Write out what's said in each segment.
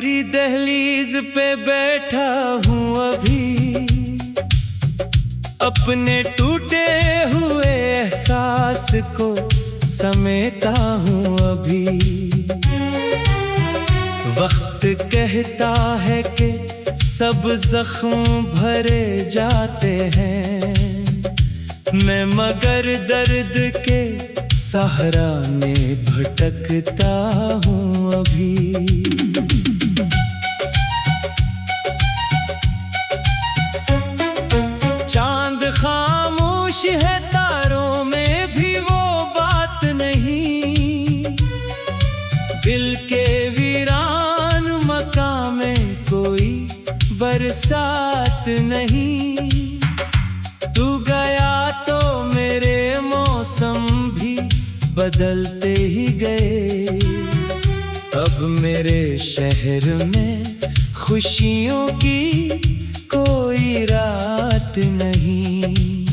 आखिरी दहलीज पे बैठा हूँ अभी, अपने टूटे हुए एहसास को समेटा हूँ अभी। वक्त कहता है कि सब जख्म भरे जाते हैं, मैं मगर दर्द के सहारा में भटकता हूँ अभी। चांद खामोश है, तारों में भी वो बात नहीं, दिल के वीरान मकान में कोई बरसात नहीं। तू गया तो मेरे मौसम भी बदलते ही गए, अब मेरे शहर में खुशियों की कोई रात नहीं।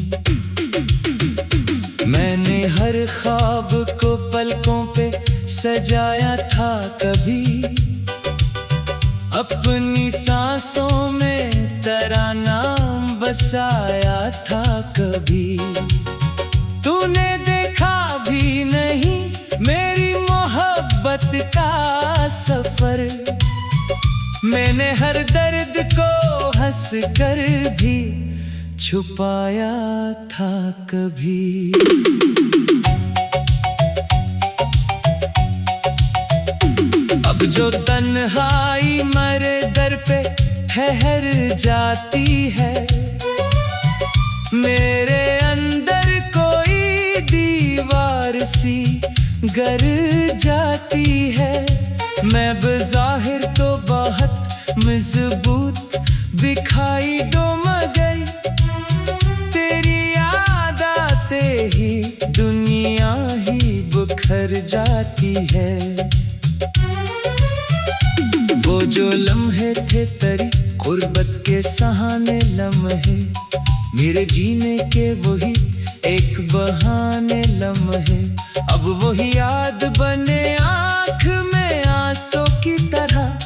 मैंने हर ख्वाब को पलकों पे सजाया था कभी, अपनी सांसों में तेरा नाम बसाया था कभी। तूने देखा भी नहीं मेरी मोहब्बत का सफर, मैंने हर दर्द को हंस कर भी छुपाया था कभी। अब जो तन्हाई मेरे दर पे ठहर जाती है, मेरे अंदर कोई दीवार सी गर जाती है। मैं बज़ाहिर तो बहुत मजबूत दिखाई दो, मगर तेरी याद आते ही दुनिया ही बिखर जाती है। वो जो लम्हे थे तेरी गुर्बत के सहाने लम्हे, मेरे जीने के वही एक बहाने लम्हे, अब वही याद बने आँख में आंसू की तरह,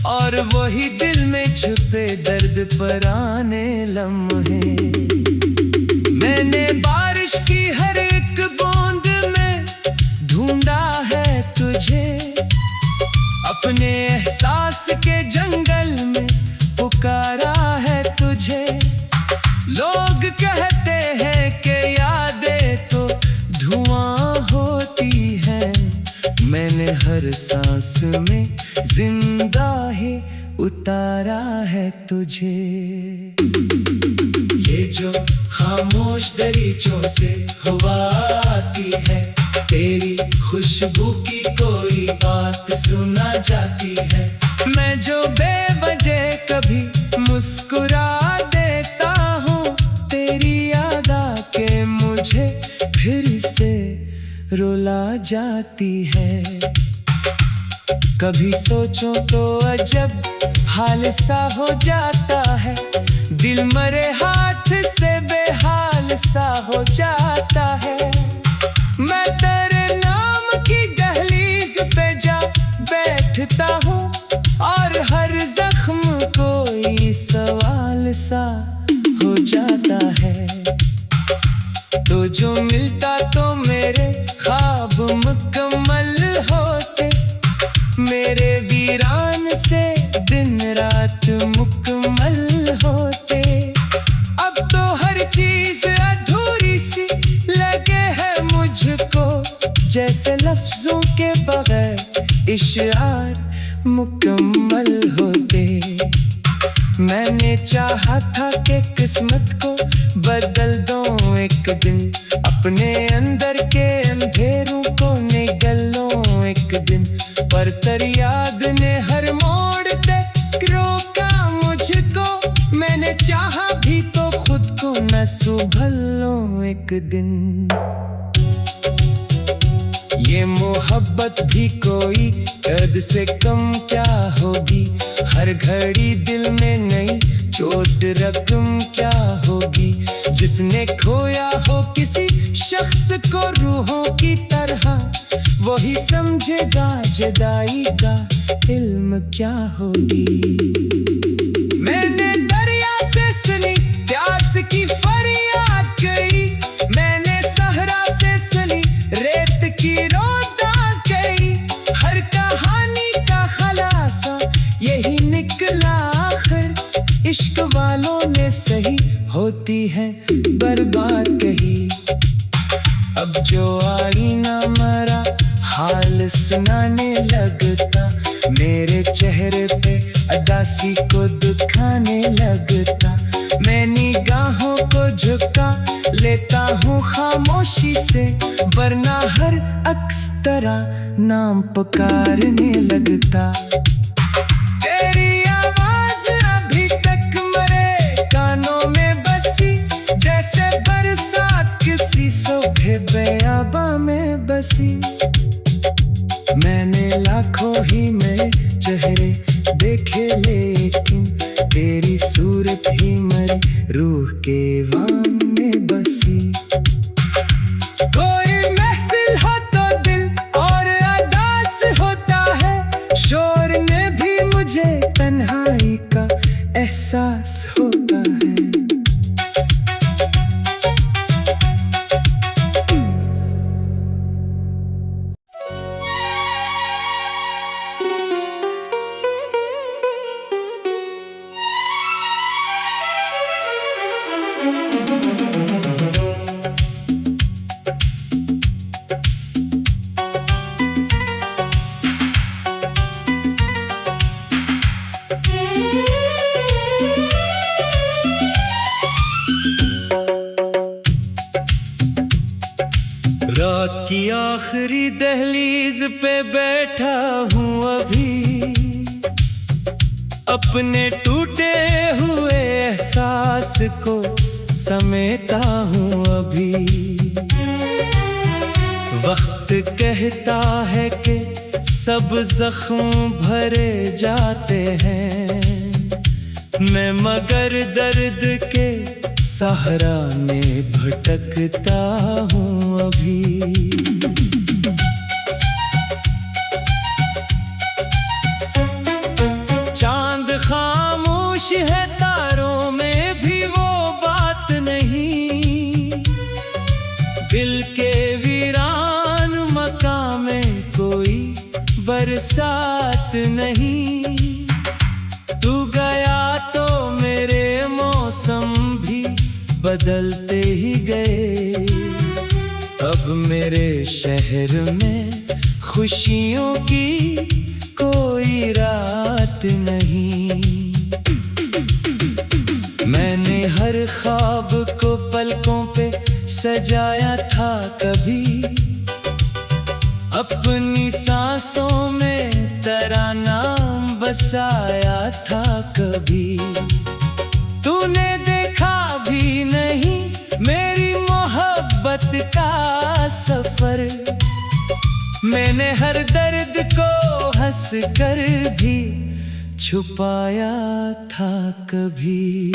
और वही दिल में छुपे दर्द पराने लम्हे। मैंने बारिश की हर एक बूंद में ढूंढा है तुझे, अपने एहसास के जंगल में पुकारा है तुझे। लोग कहते हैं कि यादें तो धुआं होती हैं, मैंने हर सांस में जिंदा ही उतारा है तुझे। ये जो खामोश दरीचों से हवा आती है, तेरी खुशबू की कोई बात सुना जाती है। मैं जो बेवजह कभी मुस्कुरा देता हूँ, तेरी याद आके मुझे फिर से रुला जाती है। कभी सोचो तो अजब हाल सा हो जाता है, दिल मरे हाथ से बेहाल सा हो जाता है। मैं तेरे नाम की दहलीज पे जा बैठता हूँ, और हर जख्म कोई सवाल सा हो जाता है। तो जो मिलता तो मेरे ख्वाब मुकम्मल होते, मेरे वीरान से दिन रात मुकम्मल होते। अब तो हर चीज अधूरी सी लगे है मुझको, जैसे लफ्जों के बगैर इशार मुकम्मल होते। मैंने चाहा था कि किस्मत को बदल दूं एक दिन, अपने अंदर के अंधेरों को निगलों एक दिन, पर तेरी याद ने हर मोड़ पे रोका मुझको। मैंने चाहा भी तो खुद को न संभलूं एक दिन। ये मोहब्बत भी कोई दर्द से कम क्या होगी, हर घड़ी दिल में नई चोट रकम क्या होगी। जिसने खोया हो किसी शख्स को रूहों की तरह, वही समझेगा जुदाई का इल्म फिल्म क्या होगी। मैंने दरिया से सुनी प्यास की फरियाद गई, मैंने सहरा से सुनी रेत की रोदा गई। हर कहानी का खलासा यही निकला आखिर, इश्क वालों ने सही होती है बर्बाद कही। अब जो आईना मरा हाल सुनाने लगता, मेरे चेहरे पे अदासी को दुखाने लगता। मैं निगाहों को झुका लेता हूँ खामोशी से, वरना हर अक्स तरह नाम पुकारने लगता। तेरी आवाज अभी तक मेरे कानों में बसी, जैसे बरसात किसी सूखे बेयाबा में बसी। मैंने लाखों ही में चेहरे देखे, लेकिन तेरी सूरत ही मेरी रूह के वाम में बसी। कोई महफिल हो तो दिल और अदास होता है, शोर ने भी मुझे तन्हाई का एहसास होता है। रात की आखिरी दहलीज पे बैठा हूँ अभी, अपने टूटे हुए एहसास को समेटा हूँ अभी। वक्त कहता है कि सब जख्म भरे जाते हैं, मैं मगर दर्द के सहारा में भटकता हूँ अभी। चांद खामोश है, तारों में भी वो बात नहीं, दिल के वीरान मकान में कोई बरसात नहीं। तू गया तो मेरे मौसम भी बदलते ही गए, अब मेरे शहर में खुशियों की कोई रात नहीं। मैंने हर ख्वाब को पलकों पे सजाया था कभी, अपनी सांसों में तेरा नाम बसाया था कभी। तूने देखा भी नहीं मेरी मोहब्बत का सफर, मैंने हर दर्द को हंस कर भी छुपाया था कभी।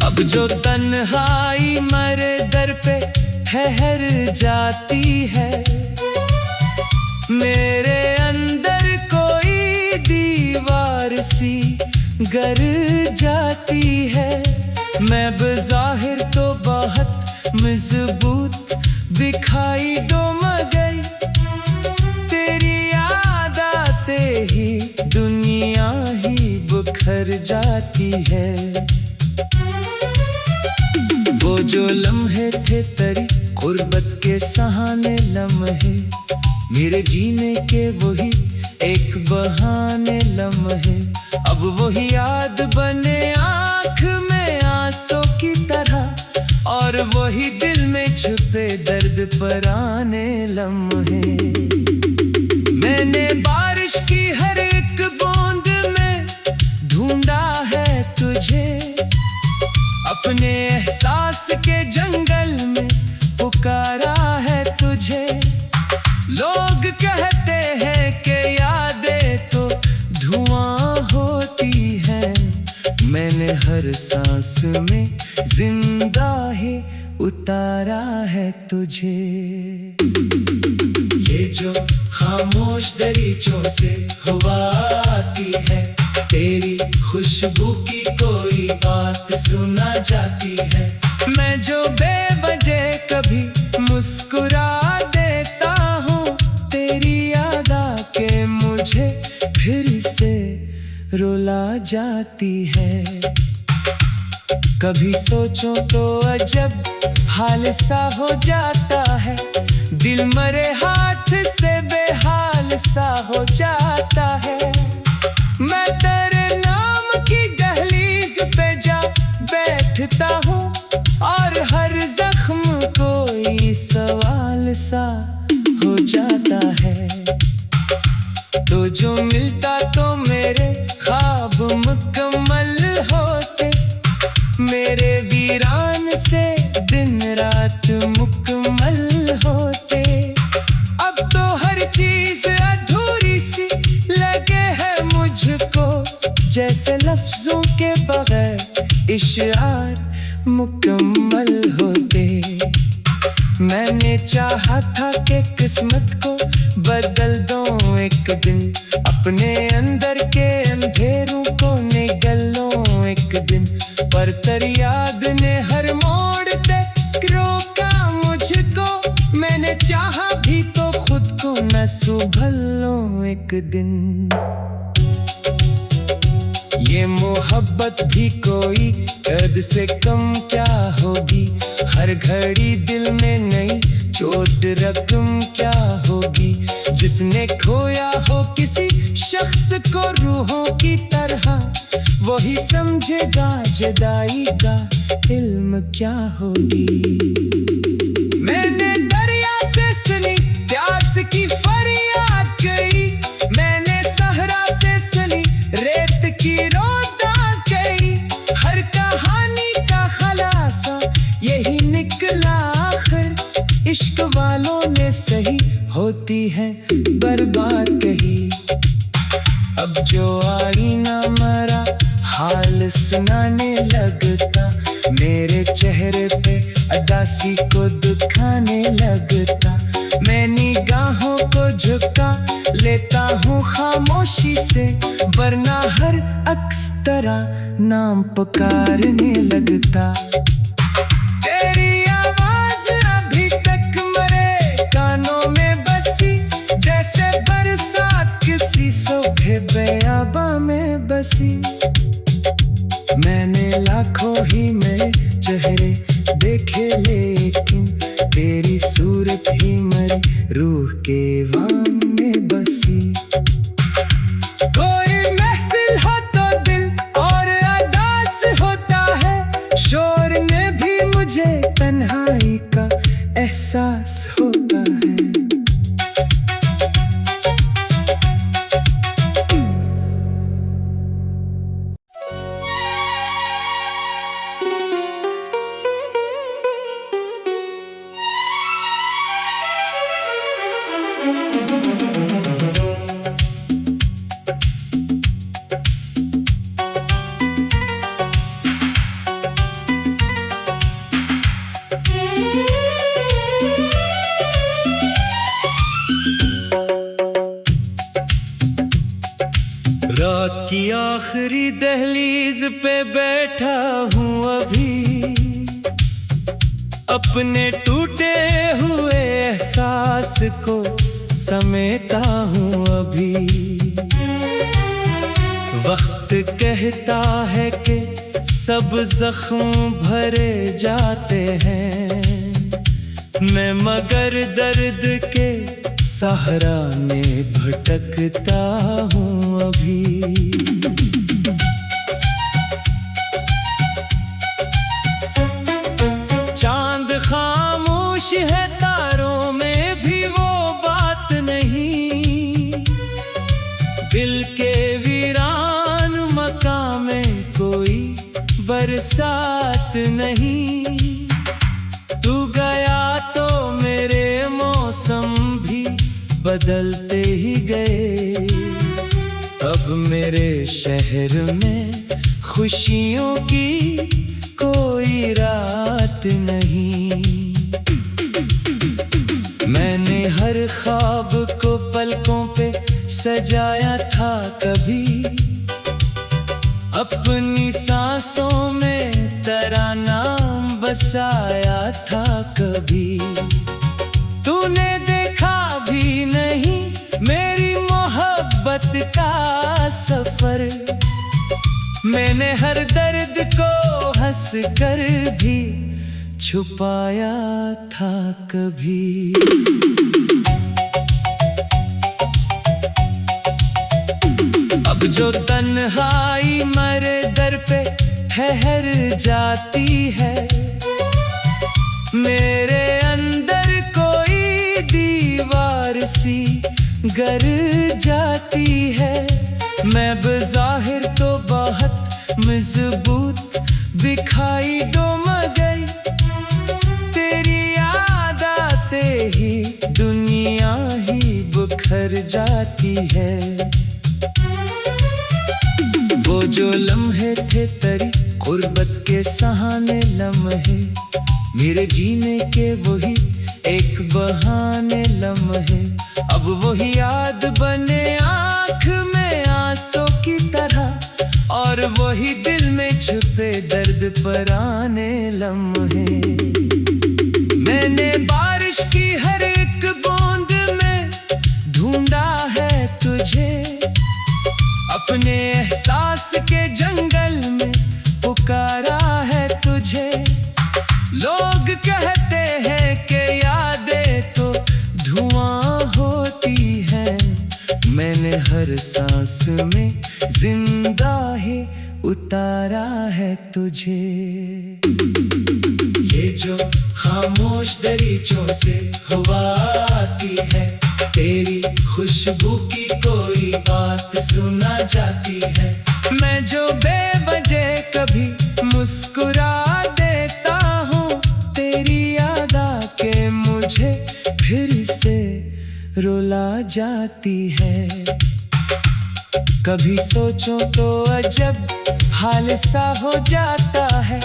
अब जो तन्हाई मेरे दर पे ठहर जाती है, मेरे अंदर कोई दीवार सी गर जाती है। मैं बज़ाहिर तो बहुत मजबूत दिखाई दो, मगर तेरी याद आते ही दुनिया ही बुखर जाती है। वो जो लम्हे थे तेरी गुर्बत के सहाने लम्हे, मेरे जीने के वही एक बहाने लम्हे, अब वही याद बने आँख में आंसू की तरह, और वही दिल में छुपे दर्द पर आने लम्हे। मैंने बारिश की हर एक बूंद में ढूंढा है तुझे, अपने एहसास के जंगल में पुकारा है तुझे। लोग कहते हैं कि यादें तो धुआं होती हैं, मैंने हर सांस में जिंदा ही उतारा है तुझे। ये जो खामोश दरीचों से हवा आती है, तेरी खुशबू की कोई बात सुना जाती है। मैं जो बेवजह कभी मुस्कुरा देता हूँ, तेरी याद आके मुझे फिर से रुला जाती है। कभी सोचो तो अजब हाल सा हो जाता है, दिल मरे हाथ से बेहाल सा हो जाता है। मैं तेरे नाम की दहलीज पे जा बैठता हूँ, और हर जख्म कोई सवाल सा हो जाता है। तो जो मिलता तो मेरे ख्वाब मुकम्मल होते, मेरे वीरान से दिन रात मुकम्मल होते। अब तो हर चीज अधूरी सी लगे है मुझको, जैसे लफ्जों के बगैर इशार मुकम्मल होते। मैंने चाहा था कि किस्मत को बदल दूं एक दिन, अपने अंदर के अंधेरों को निगलों एक दिन, पर तेरी याद ने हर मोड़ पे रोका मुझको। मैंने चाहा भी तो खुद को न संभलूं एक दिन। ये मोहब्बत भी कोई दर्द से कम क्या होगी, हर घड़ी दिल में नई चोट रकम क्या होगी। जिसने खोया हो किसी शख्स को रूहों की तरह, वही समझेगा जुदाई का इल्म क्या होगी। मैंने दरिया से सुनी प्यास की फरियाद गई, मैंने सहरा से सुनी रेत की रोदा गई। हर कहानी का खलासा यही निकला आखिर, इश्क वालों ने सही होती है बर्बाद कही। अब जो आईना मरा हाल सुनाने लगता, मेरे चेहरे पे अदासी को दुखाने लगता। मैं निगाहों को झुका लेता हूँ खामोशी से, वरना हर अक्स तरह नाम पुकारने लगता। तेरी आवाज अभी तक मरे कानों में बसी, जैसे बरसात किसी सूखे बेयाबा में बसी। मैंने लाखों ही में चेहरे देखे, लेकिन तेरी सूरत ही मरी रूह के वाम में बसी। कोई महफिल हो तो दिल और अदास होता है, शोर में भी मुझे तन्हाई का एहसास होता है। रात की आखिरी दहलीज पे बैठा हूँ अभी, अपने टूटे हुए एहसास को समेटा हूँ अभी। वक्त कहता है कि सब जख्म भरे जाते हैं, मैं मगर दर्द के सहारा में भटकता हूँ अभी। चांद खामोश है, तारों में भी वो बात नहीं, दिल के वीरान मकान में कोई बरसात नहीं। तू गया तो मेरे मौसम भी बदलते ही गए, अब मेरे शहर में खुशियों की कोई रात बात नहीं। मैंने हर ख्वाब को पलकों पे सजाया था कभी, अपनी सांसों में तेरा नाम बसाया था कभी। तूने देखा भी नहीं मेरी मोहब्बत का सफर, मैंने हर दर्द को हंस कर भी छुपाया था कभी। अब जो तन्हाई मेरे दर पे ठहर जाती है, मेरे अंदर कोई दीवार सी गर जाती है। मैं बज़ाहिर तो बहुत मजबूत दिखाई दो, मगर तेरी याद आते ही दुनिया ही बिखर जाती है। वो जो लम्हे थे तेरी गुर्बत के सहाने लम्हे, मेरे जीने के वही एक बहाने लम्हे। अब वही याद बने आँख में आंसू की तरह, और वही दिल में छुपे दर्द पर आने लम्हे। मैंने बारिश की हर एक बूंद में ढूंढा है तुझे, अपने एहसास के जंगल में पुकारा है तुझे। लोग कहते हैं कि यादें तो धुआं होती हैं, मैंने हर सांस में जिंदा ही उतारा है तुझे। ये जो खामोश दरीचों से हवा आती है, तेरी खुशबू की कोई बात सुना जाती है। मैं जो बेवजह कभी मुस्कुरा देता हूँ, तेरी याद आके मुझे फिर से रुला जाती है। कभी सोचो तो अजब हाल सा हो जाता है,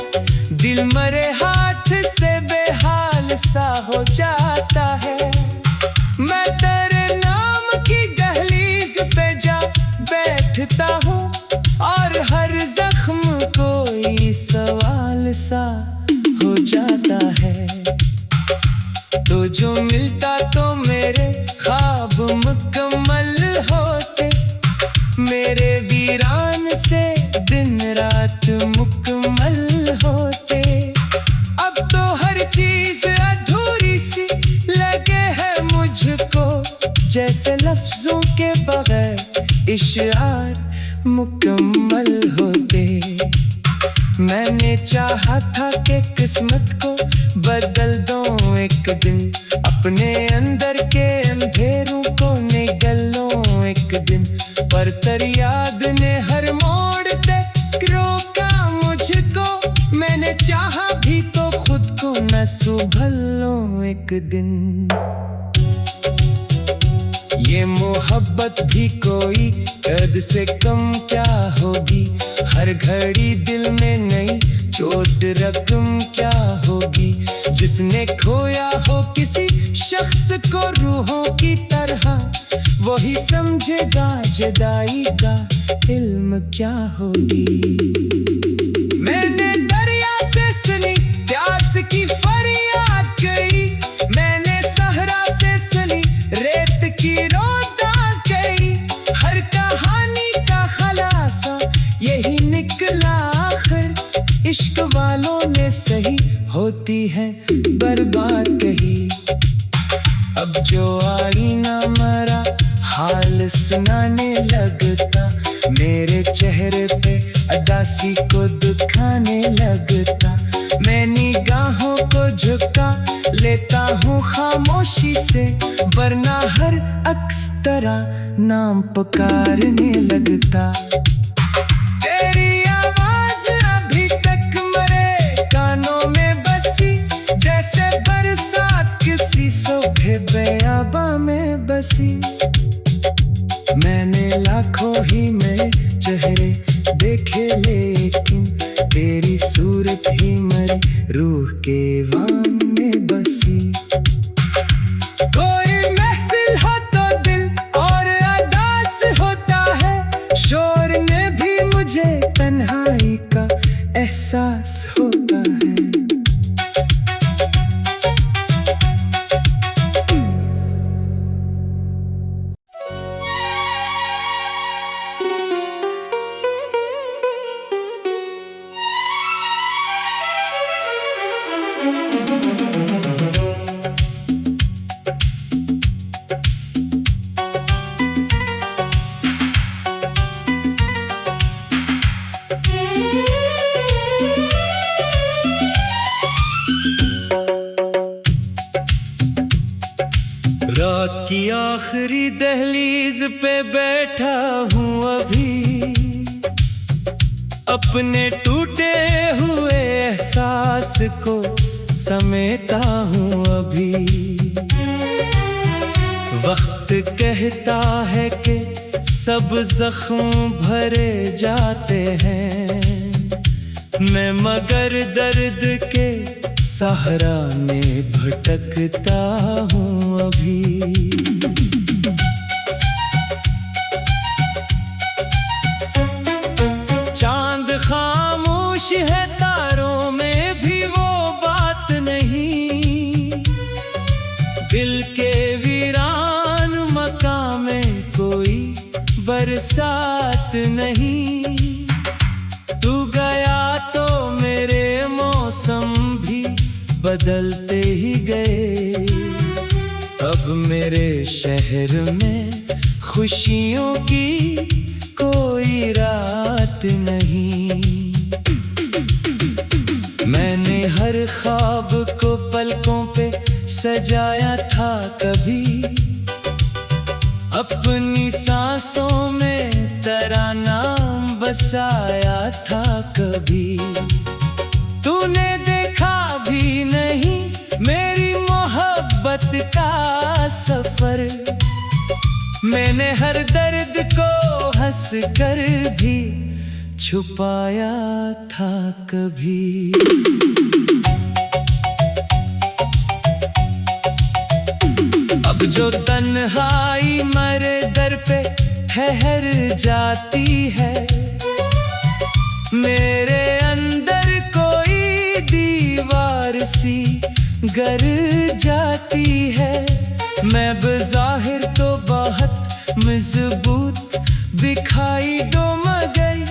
दिल मरे हाथ से बेहाल सा हो जाता है। मैं तेरे नाम की दहलीज पे जा बैठता हूँ, और हर जख्म कोई सवाल सा हो जाता है। तो जो मिलता तो मेरे ख्वाब मुकम्मल होते, मेरे वीरान से दिन रात मुकम्मल होते। अब तो हर चीज अधूरी सी लगे है मुझको, जैसे लफ्जों के बगैर इशार मुकम्मल होते। मैंने चाहा था कि किस्मत को बदल दूं एक दिन, अपने अंदर के अंधेरों को निगलों एक दिन। पर तेरी याद ने हर मोड़ पे रोका मुझको, मैंने चाहा भी तो खुद को न संभलूं एक दिन। ये मोहब्बत भी कोई दर्द से कम क्या होगी, हर घड़ी दिल में नई चोट रकम क्या होगी। जिसने खोया हो किसी शख्स को रूहों की तरह, वही समझेगा जुदाई का इल्म क्या होगी। मैंने दरिया से सुनी प्यास की फरियाद गई, मैंने सहरा से सुनी रेत की रोदा गई। हर कहानी का खलासा यही निकला आखिर, इश्क वालों ने सही होती है बर्बाद कही। अब जो आईना मरा हाल सुनाने लगता, मेरे चेहरे पे अदासी को दुखाने लगता। मैं निगाहों को झुका लेता हूँ खामोशी से, वरना हर अक्स तरह नाम पुकारने लगता। तेरी आवाज अभी तक मेरे कानों में बसी, जैसे बरसात किसी सूखे बेयाबा में बसी। मैंने लाखों ही में चेहरे देखे, लेकिन तेरी सूरत ही मेरी रूह के वाम में बसी। कोई महफिल हो तो दिल और अदास होता है, शोर में भी मुझे तन्हाई का एहसास होता है। रात की आखिरी दहलीज पे बैठा हूँ अभी, अपने टूटे हुए एहसास को समेटा हूँ अभी। वक्त कहता है कि सब जख्म भरे जाते हैं, मैं मगर दर्द के सहारा में भटकता हूँ अभी। चांद खामोश है, तारों में भी वो बात नहीं, दिल के वीरान मकान में कोई बरसात नहीं। तू गया तो मेरे मौसम भी बदलते ही गए, अब मेरे शहर में खुशियों की कोई रात नहीं। मैंने हर ख्वाब को पलकों पे सजाया था कभी, अपनी सांसों में तेरा नाम बसाया था कभी। तूने देखा भी नहीं मेरी मोहब्बत का सफर, मैंने हर दर्द को हंस कर भी छुपाया था कभी। अब जो तन्हाई मेरे दर पे ठहर जाती है, मेरे अंदर कोई दीवार सी गर जाती है। मैं बज़ाहिर तो बहुत मजबूत दिखाई दो, मगर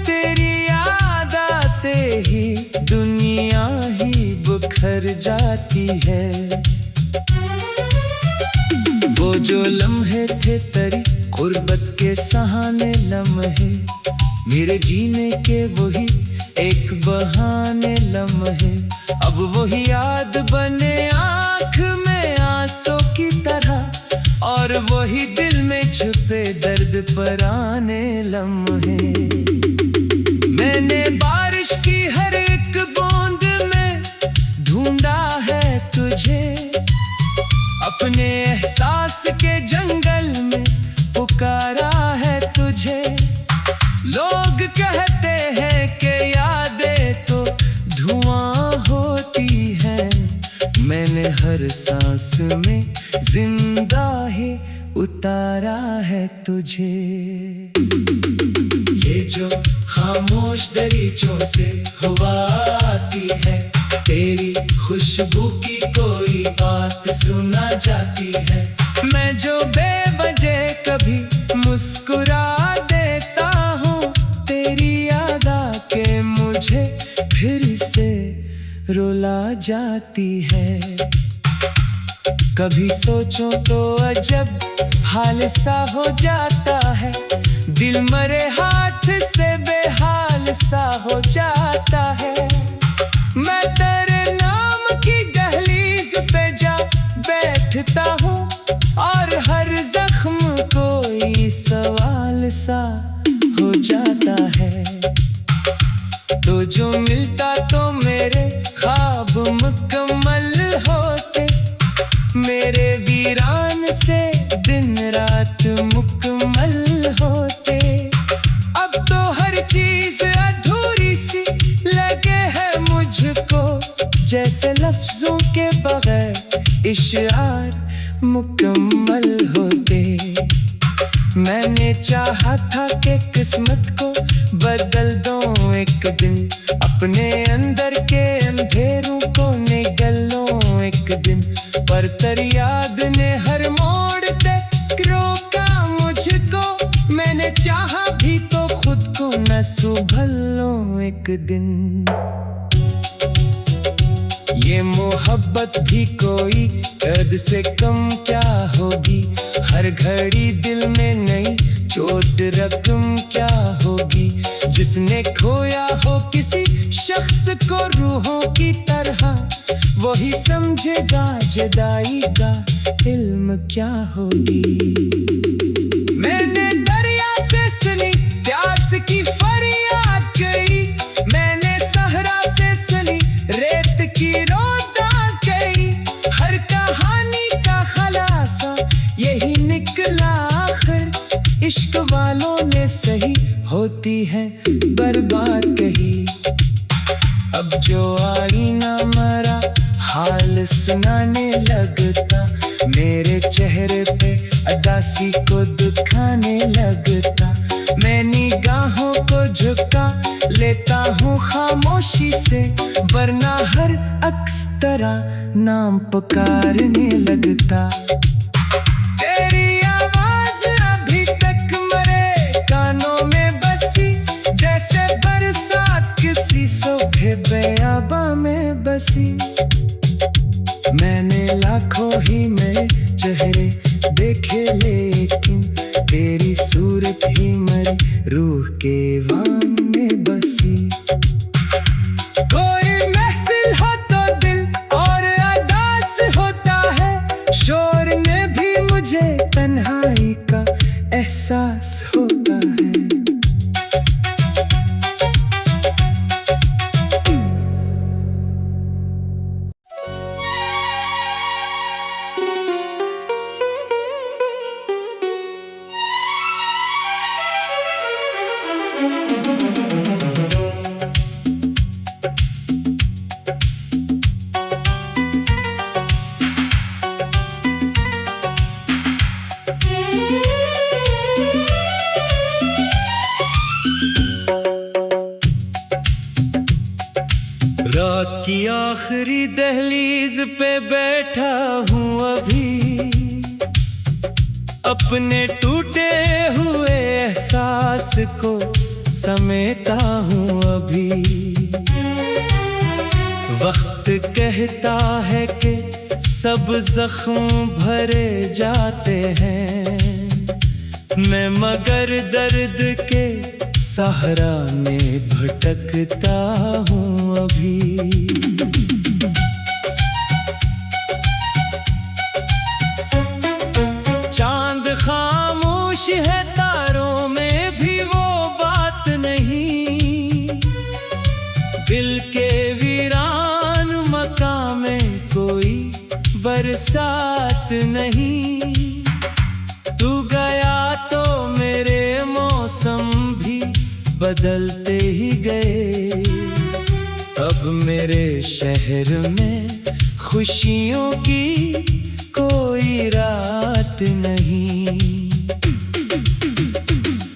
तेरी याद आते ही दुनिया ही बुखर जाती है। वो जो लम्हे थे तेरी गुर्बत के सहाने लम्हे, मेरे जीने के वही एक बहाने लम्हे, अब वही याद बने आँख में आंसू की तरह, और वही दिल में छुपे दर्द पर आने लम्हे। मैंने बारिश की हर एक बूंद में ढूंढा है तुझे, अपने एहसास के जंगल में पुकारा है तुझे। लोग कहते हैं कि यादें तो धुआं होती हैं, मैंने हर सांस में जिंदा ही उतारा है तुझे। ये जो खामोश दरीचों से हवा आती है, तेरी खुशबू की कोई बात सुना जाती है। मैं जो बेवजह कभी मुस्कुरा देता हूँ, तेरी याद आके मुझे फिर से रुला जाती है। कभी सोचो तो अजब हाल सा हो जाता है, दिल मरे हाथ से बेहाल सा हो जाता है। मैं तेरे नाम की दहलीज पे जा बैठता हूँ, और हर जख्म कोई सवाल सा हो जाता है। तो जो मिलता तो मेरे ख्वाब मुकम्मल होते, मेरे वीरान से दिन रात मुकम्मल होते। अब तो हर चीज अधूरी इशार मुकम्मल होते। मैंने चाहा था कि किस्मत को बदल दूं एक दिन, अपने अंदर के अंधेरों को निगल लूं एक दिन, पर तेरी याद ने हर मोड़ पे रोका मुझको। मैंने चाहा भी तो खुद को न संभल लूं एक दिन। ये मोहब्बत भी कोई दर्द से कम क्या होगी, हर घड़ी दिल में नई चोट रकम क्या होगी। जिसने खोया हो किसी शख्स को रूहों की तरह, वही समझेगा जुदाई का इल्म क्या होगी। मैंने दरिया से सुनी प्यास की फरियाद गई, मैंने सहरा से सुनी रेत की रोदा गई। हर कहानी का खलासा यही निकला आखिर, इश्क वालों ने सही होती है बर्बाद कही। अब जो आईना मरा हाल सुनाने लगता, मेरे चेहरे पे अदासी को दुखाने लगता। मैं निगाहों को झुका लेता हूँ खामोशी से, वरना हर अक्स तरह नाम पुकारने लगता। तेरी आवाज अभी तक मेरे कानों में बसी, जैसे बरसात किसी सूखे बेयाबा में बसी। मैंने लाखों ही में चेहरे देखे, लेकिन तेरी सूरत ही मेरी रूह के वाम में बसी। कोई महफिल हो तो दिल और अदास होता है, शोर में भी मुझे तन्हाई का एहसास होता है। रात की आखिरी दहलीज पे बैठा हूँ अभी, अपने टूटे हुए एहसास को समेटा हूँ अभी। वक्त कहता है कि सब जख्म भरे जाते हैं, मैं मगर दर्द के सहारा में भटकता हूँ अभी। चांद खामोश है, तारों में भी वो बात नहीं, दिल के वीरान मकान में कोई बरसात नहीं। तू गया तो मेरे मौसम भी बदलते ही गए, अब मेरे शहर में खुशियों की कोई रात नहीं।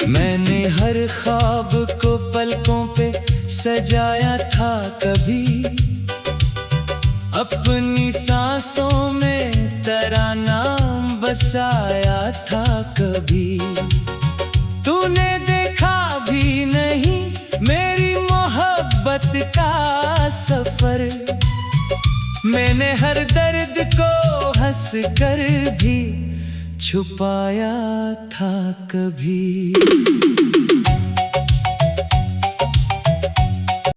मैंने हर ख्वाब को पलकों पे सजाया था कभी, अपनी सांसों में तेरा नाम बसाया था कभी। तूने देखा भी नहीं मेरी मोहब्बत का सफर, मैंने हर दर्द को हंस कर भी छुपाया था कभी।